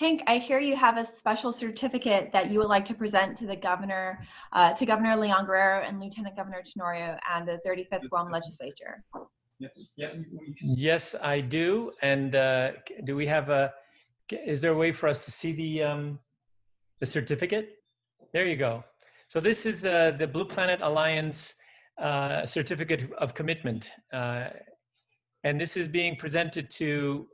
Henk, I hear you have a special certificate that you would like to present to the governor, to Governor Leon Guerrero and Lieutenant Governor Tenorio and the 35th Guam Legislature. Yes, I do. And do we have is there a way for us to see the certificate? There you go. So this is the Blue Planet Alliance Certificate of Commitment. And this is being presented to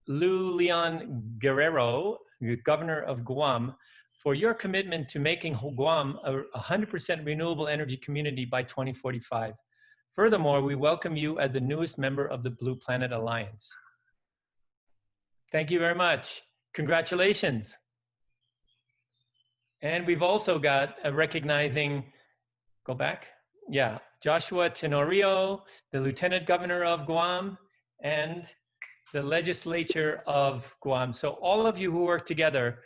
Leon Guerrero, the Governor of Guam, for your commitment to making Guam a 100% renewable energy community by 2045. Furthermore, we welcome you as the newest member of the Blue Planet Alliance. Thank you very much. Congratulations. And we've also got a recognizing, go back, yeah, Joshua Tenorio, the Lieutenant Governor of Guam, and the Legislature of Guam. So all of you who work together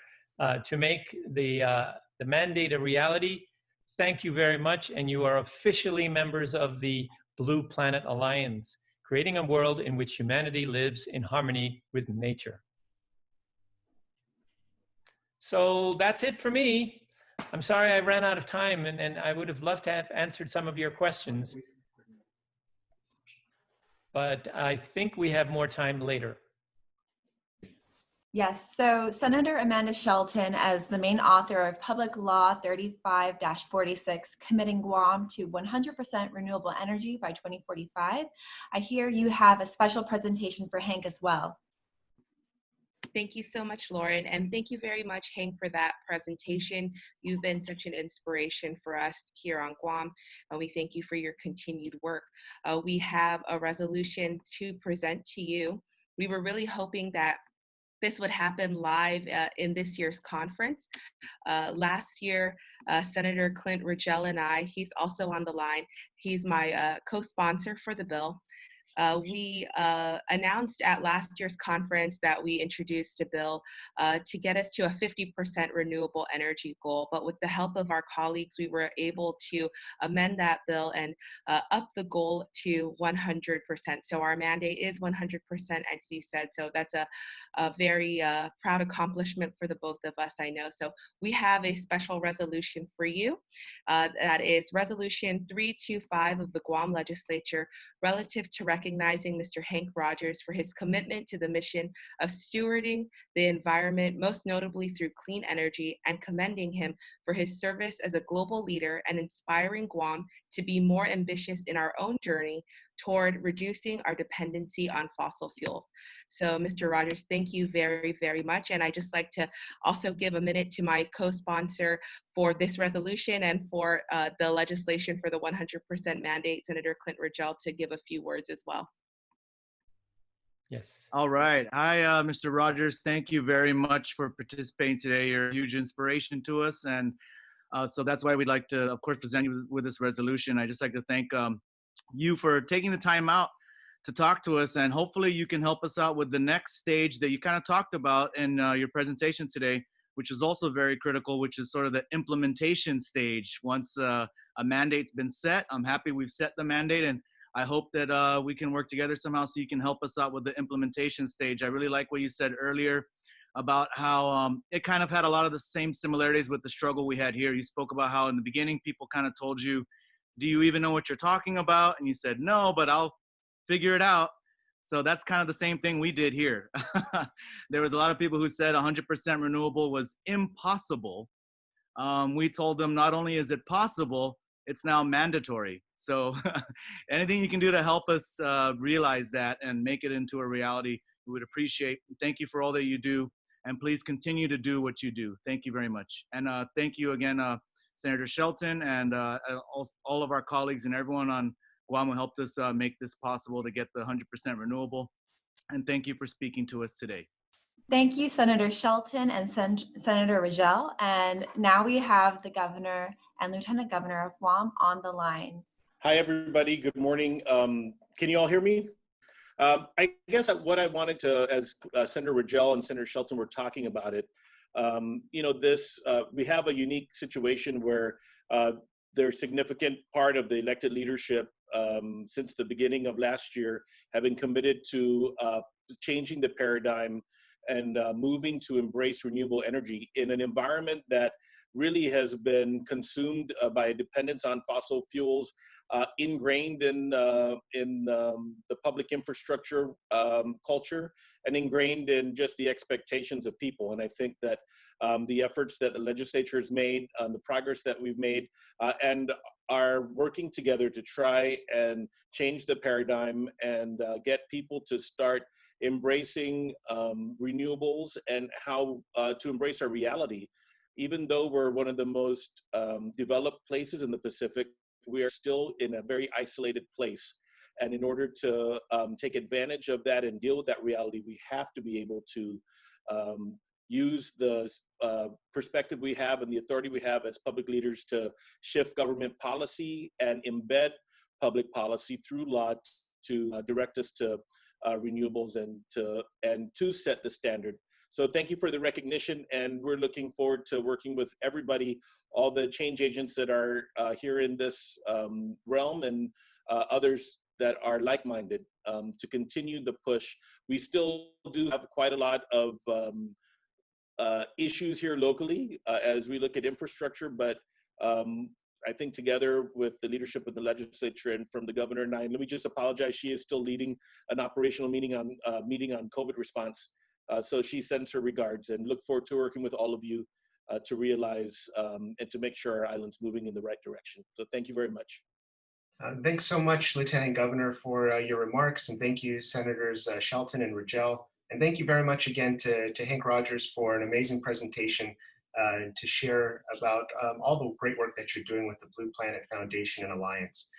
to make the mandate a reality, thank you very much. And you are officially members of the Blue Planet Alliance, creating a world in which humanity lives in harmony with nature. So that's it for me. I'm sorry I ran out of time, and I would have loved to have answered some of your questions. But I think we have more time later. Yes, so Senator Amanda Shelton, as the main author of Public Law 35-46, committing Guam to 100% renewable energy by 2045, I hear you have a special presentation for Henk as well. Thank you so much, Lauren, and thank you very much, Henk, for that presentation. You've been such an inspiration for us here on Guam, and we thank you for your continued work. We have a resolution to present to you. We were really hoping that this would happen live in this year's conference. Last year, Senator Clynt, Ridgell, and I, he's also on the line, he's my co-sponsor for the bill. We announced at last year's conference that we introduced a bill to get us to a 50% renewable energy goal, but with the help of our colleagues, we were able to amend that bill and up the goal to 100%. So our mandate is 100%, as you said, so that's a very proud accomplishment for the both of us, I know. So we have a special resolution for you. That is Resolution 325 of the Guam Legislature relative to recognizing Mr. Henk Rogers for his commitment to the mission of stewarding the environment, most notably through clean energy, and commending him for his service as a global leader and inspiring Guam to be more ambitious in our own journey toward reducing our dependency on fossil fuels. So Mr. Rogers, thank you very, very much. And I'd just like to also give a minute to my co-sponsor for this resolution and for the legislation for the 100% mandate, Senator Clynt Ridgell, to give a few words as well. Yes. All right. Hi, Mr. Rogers. Thank you very much for participating today. You're a huge inspiration to us. And so that's why we'd like to, of course, present you with this resolution. I'd just like to thank you for taking the time out to talk to us, and hopefully you can help us out with the next stage that you kind of talked about in your presentation today, which is also very critical, which is sort of the implementation stage. Once a mandate's been set, I'm happy we've set the mandate, and I hope that we can work together somehow so you can help us out with the implementation stage. I really like what you said earlier about how it kind of had a lot of the same similarities with the struggle we had here. You spoke about how in the beginning people kind of told you, do you even know what you're talking about? And you said, no, but I'll figure it out. So that's kind of the same thing we did here. There was a lot of people who said 100% renewable was impossible. We told them not only is it possible, it's now mandatory. So anything you can do to help us realize that and make it into a reality, we would appreciate. Thank you for all that you do. And please continue to do what you do. Thank you very much. And thank you again, Senator Shelton, and all of our colleagues and everyone on Guam who helped us make this possible to get the 100% renewable. And thank you for speaking to us today. Thank you, Senator Shelton and Senator Ridgell. And now we have the Governor and Lieutenant Governor of Guam on the line. Hi, everybody. Good morning. Can you all hear me? I guess what I wanted to, as Senator Ridgell and Senator Shelton were talking about it, you know, we have a unique situation where there's significant part of the elected leadership since the beginning of last year have been committed to changing the paradigm and moving to embrace renewable energy in an environment that really has been consumed by a dependence on fossil fuels, ingrained in the public infrastructure culture, and ingrained in just the expectations of people. And I think that the efforts that the legislature has made, the progress that we've made, and are working together to try and change the paradigm and get people to start embracing renewables and how to embrace our reality. Even though we're one of the most developed places in the Pacific, we are still in a very isolated place. And in order to take advantage of that and deal with that reality, we have to be able to use the perspective we have and the authority we have as public leaders to shift government policy and embed public policy through law to direct us to renewables and to set the standard. So thank you for the recognition, and we're looking forward to working with everybody, all the change agents that are here in this realm and others that are like-minded to continue the push. We still do have quite a lot of issues here locally as we look at infrastructure, but I think together with the leadership of the legislature and from the governor and I, and let me just apologize, she is still leading an operational meeting on COVID response. So she sends her regards, and look forward to working with all of you to realize and to make sure our island's moving in the right direction. So thank you very much. Thanks so much, Lieutenant Governor, for your remarks, and thank you, Senators Shelton and Ridgell. And thank you very much again to Henk Rogers for an amazing presentation to share about all the great work that you're doing with the Blue Planet Foundation and Alliance.